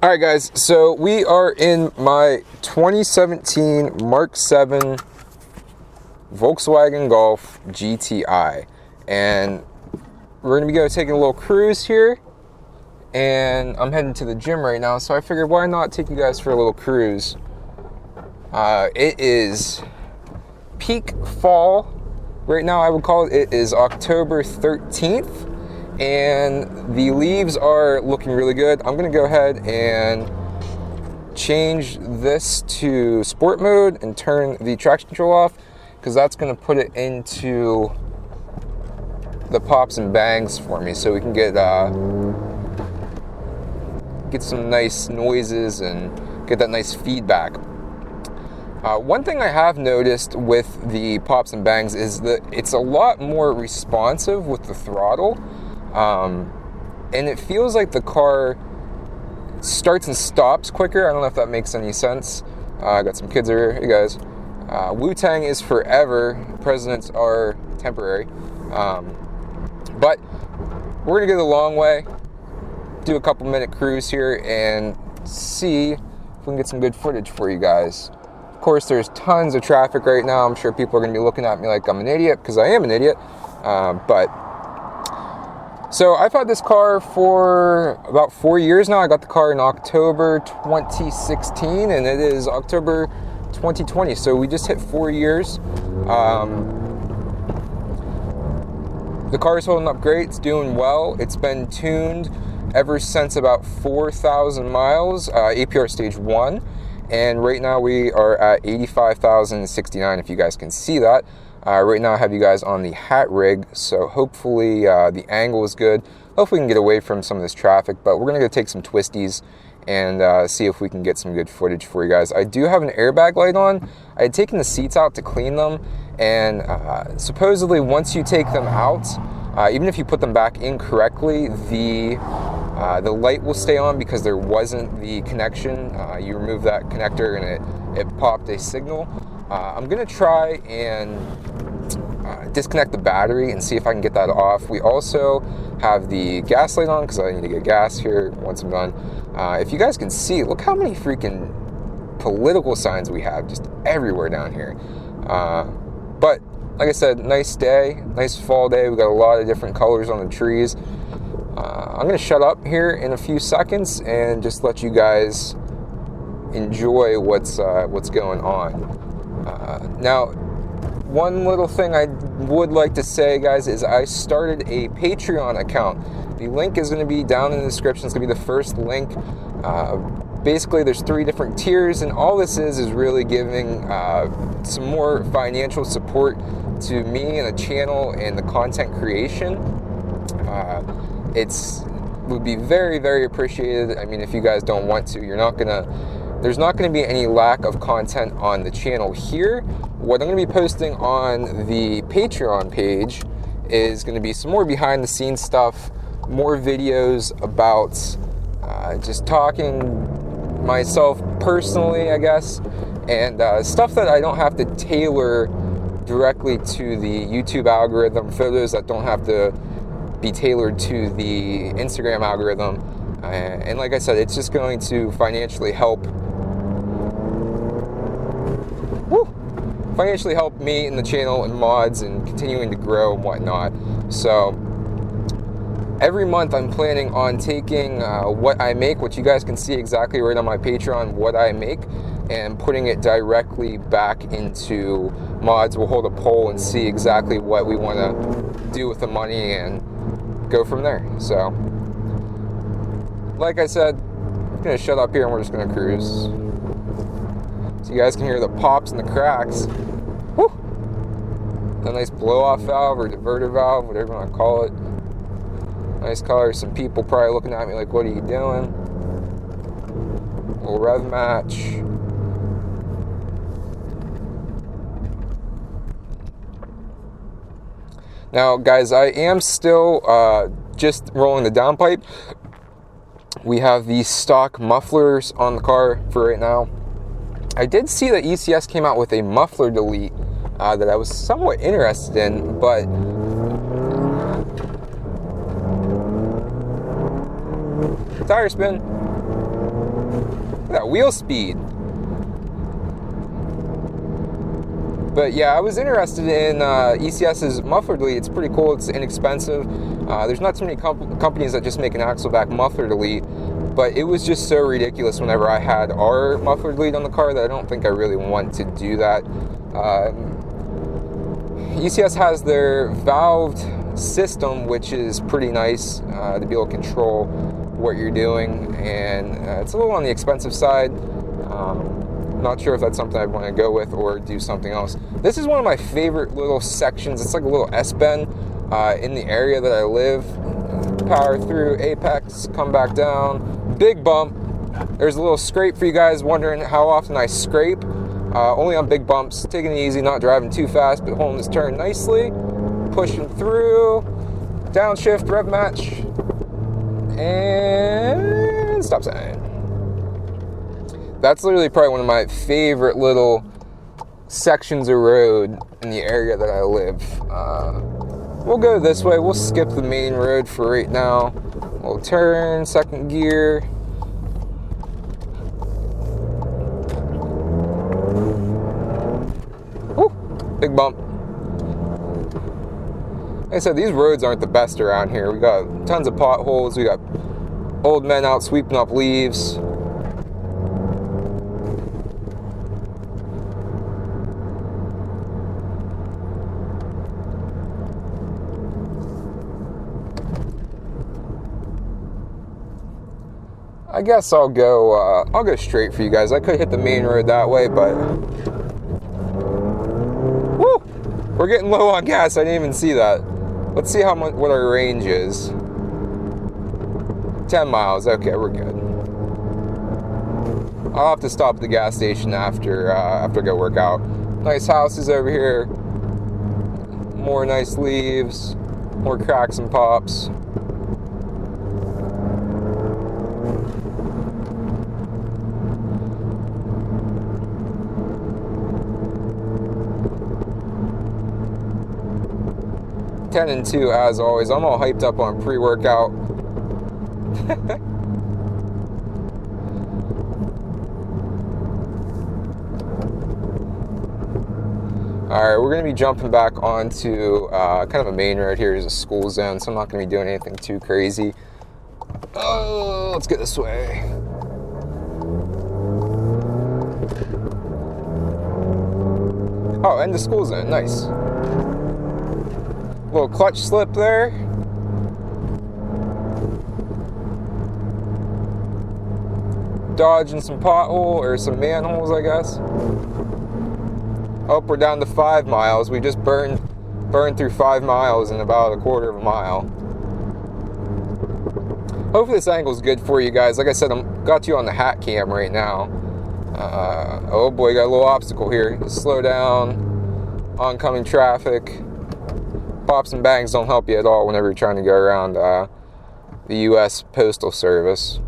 All right, guys, so we are in my 2017 Mk7 Volkswagen Golf GTI, and we're gonna be taking a little cruise here, and I'm heading to the gym right now, so I figured why not take you guys for a little cruise. It is peak fall right now, I would call it. It is October 13th. And the leaves are looking really good. I'm gonna go ahead and change this to sport mode and turn the traction control off, because that's gonna put it into the pops and bangs for me, so we can get some nice noises and get that nice feedback. One thing I have noticed with the pops and bangs is that it's a lot more responsive with the throttle. And it feels like the car starts and stops quicker. I don't know if that makes any sense. I got some kids over here. Hey guys. Wu-Tang is forever. Presidents are temporary. But we're gonna go the long way, do a couple minute cruise here, and see if we can get some good footage for you guys. Of course, there's tons of traffic right now. I'm sure people are gonna be looking at me like I'm an idiot, because I am an idiot. So I've had this car for about 4 years now. I got the car in October 2016, and it is October 2020. So we just hit 4 years. The car is holding up great. It's doing well. It's been tuned ever since about 4,000 miles, Apr Stage 1. And right now we are at 85,069, if you guys can see that. Right now I have you guys on the hat rig, so hopefully the angle is good. Hopefully we can get away from some of this traffic, but we're going to go take some twisties and see if we can get some good footage for you guys. I do have an airbag light on. I had taken the seats out to clean them, and supposedly once you take them out, even if you put them back in correctly, the light will stay on because there wasn't the connection. You remove that connector and it popped a signal. I'm gonna try and disconnect the battery and see if I can get that off. We also have the gas light on because I need to get gas here once I'm done. If you guys can see, look how many freaking political signs we have just everywhere down here. But like I said, nice day, nice fall day. We got a lot of different colors on the trees. I'm gonna shut up here in a few seconds and just let you guys enjoy what's going on. Now, one little thing I would like to say, guys, is I started a Patreon account. The link is going to be down in the description. It's going to be the first link. Basically, there's 3 different tiers, and all this is really giving some more financial support to me and the channel and the content creation. It would be very, very appreciated. I mean, if you guys don't want to, there's not going to be any lack of content on the channel here. What I'm going to be posting on the Patreon page is going to be some more behind the scenes stuff, more videos about just talking myself personally, I guess, and stuff that I don't have to tailor directly to the YouTube algorithm, photos that don't have to be tailored to the Instagram algorithm. And like I said, it's just going to financially help me and the channel and mods and continuing to grow and whatnot. So every month I'm planning on taking what I make, what you guys can see exactly right on my Patreon, what I make, and putting it directly back into mods. We'll hold a poll and see exactly what we want to do with the money and go from there. So like I said, I'm gonna shut up here and we're just gonna cruise, so you guys can hear the pops and the cracks. Woo! A nice blow-off valve or diverter valve, whatever you want to call it. Nice color. Some people probably looking at me like, what are you doing? A little rev match. Now, guys, I am still just rolling the downpipe. We have the stock mufflers on the car for right now. I did see that ECS came out with a muffler delete that I was somewhat interested in, but tire spin. at that wheel speed. But yeah, I was interested in ECS's muffler delete. It's pretty cool. It's inexpensive. There's not too many companies that just make an axle back muffler delete, but it was just so ridiculous whenever I had our muffler delete on the car that I don't think I really want to do that. ECS has their valved system, which is pretty nice to be able to control what you're doing, and it's a little on the expensive side. Not sure if that's something I want to go with or do something else. This is one of my favorite little sections. It's like a little S-bend in the area that I live. Power through, apex, come back down, big bump. There's a little scrape for you guys wondering how often I scrape. Only on big bumps, taking it easy, not driving too fast, but holding this turn nicely, pushing through, downshift, rev match, and stop sign. That's literally probably one of my favorite little sections of road in the area that I live. We'll go this way. We'll skip the main road for right now. We'll turn, second gear. Woo, big bump. Like I said, these roads aren't the best around here. We got tons of potholes. We got old men out sweeping up leaves. I guess I'll go straight for you guys. I could hit the main road that way, but woo, we're getting low on gas. I didn't even see that. Let's see what our range is. 10 miles. Okay, we're good. I'll have to stop at the gas station after I go work out. Nice houses over here. More nice leaves. More cracks and pops. Ten and 2 as always. I'm all hyped up on pre-workout. Alright, we're going to be jumping back onto kind of a main road here. There's a school zone, so I'm not going to be doing anything too crazy. Oh, let's get this way. Oh, and the school zone. Nice. Little clutch slip there. Dodging some pothole or some manholes, I guess. Oh, we're down to 5 miles. We just burned through 5 miles in about a quarter of a mile. Hopefully this angle's good for you guys. Like I said, got you on the hat cam right now. Oh boy, got a little obstacle here. Slow down. Oncoming traffic. Pops and bangs don't help you at all whenever you're trying to go around the U.S. Postal Service.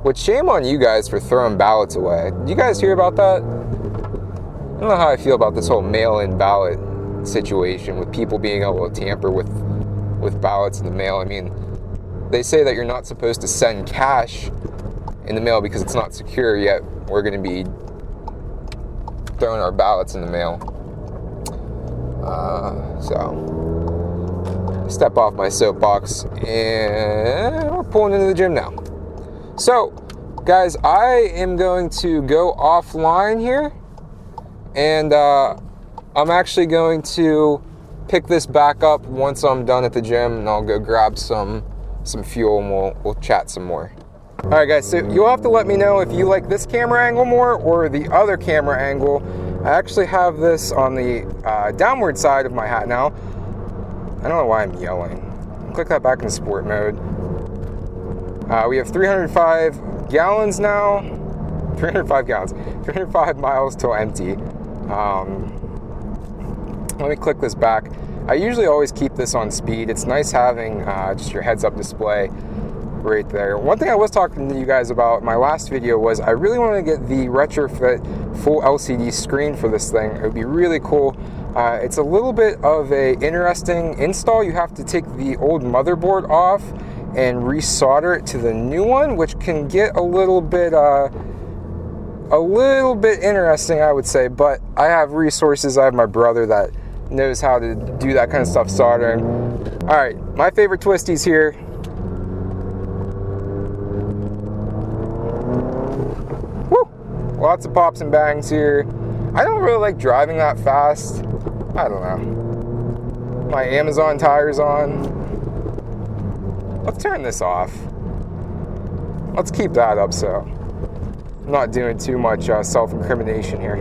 Which, shame on you guys for throwing ballots away. Did you guys hear about that? I don't know how I feel about this whole mail-in ballot situation with people being able to tamper with ballots in the mail. I mean, they say that you're not supposed to send cash in the mail because it's not secure, yet we're going to be throwing our ballots in the mail. So, step off my soapbox, and we're pulling into the gym now. So, guys, I am going to go offline here, and I'm actually going to pick this back up once I'm done at the gym, and I'll go grab some fuel, and we'll chat some more. Alright guys, so you'll have to let me know if you like this camera angle more or the other camera angle. I actually have this on the downward side of my hat now. I don't know why I'm yelling. Click that back in sport mode. We have 305 gallons now. 305 gallons. 305 miles till empty. Let me click this back. I usually always keep this on speed. It's nice having just your heads-up display right there. One thing I was talking to you guys about in my last video was I really want to get the retrofit full LCD screen for this thing. It would be really cool. It's a little bit of a interesting install. You have to take the old motherboard off and resolder it to the new one, which can get a little bit a little bit interesting, I would say, but I have resources. I have my brother that knows how to do that kind of stuff, soldering. All right, my favorite twisties here. Woo! Lots of pops and bangs here. I don't really like driving that fast. I don't know. My Amazon tires on. Let's turn this off. Let's keep that up so I'm not doing too much self-incrimination here.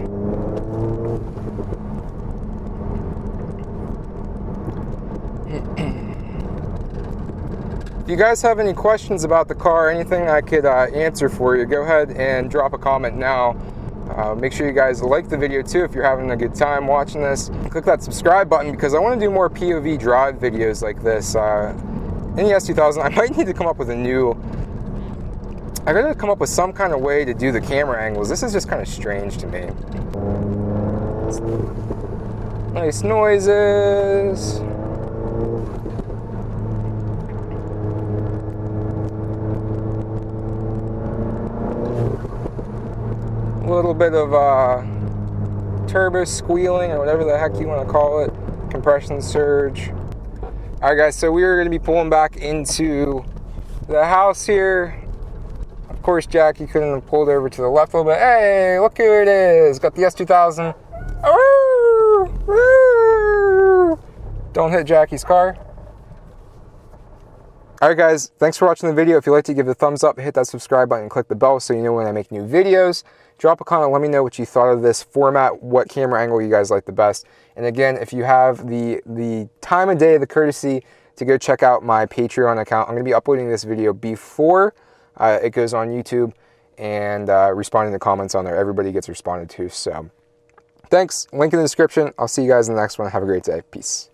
If you guys have any questions about the car, anything I could answer for you, go ahead and drop a comment now. Make sure you guys like the video too if you're having a good time watching this. Click that subscribe button because I want to do more POV drive videos like this. In the S2000, I might need to come up with I gotta come up with some kind of way to do the camera angles. This is just kind of strange to me. Nice noises. A little bit of turbo squealing or whatever the heck you want to call it. Compression surge. Alright guys, so we are going to be pulling back into the house here. Of course, Jackie couldn't have pulled over to the left a little bit. Hey, look who it is. Got the S2000. Don't hit Jackie's car. Alright guys, thanks for watching the video. If you'd like to give it a thumbs up, hit that subscribe button and click the bell so you know when I make new videos. Drop a comment, let me know what you thought of this format, what camera angle you guys like the best. And again, if you have the time of day, the courtesy to go check out my Patreon account, I'm going to be uploading this video before it goes on YouTube and responding to comments on there. Everybody gets responded to. So thanks. Link in the description. I'll see you guys in the next one. Have a great day. Peace.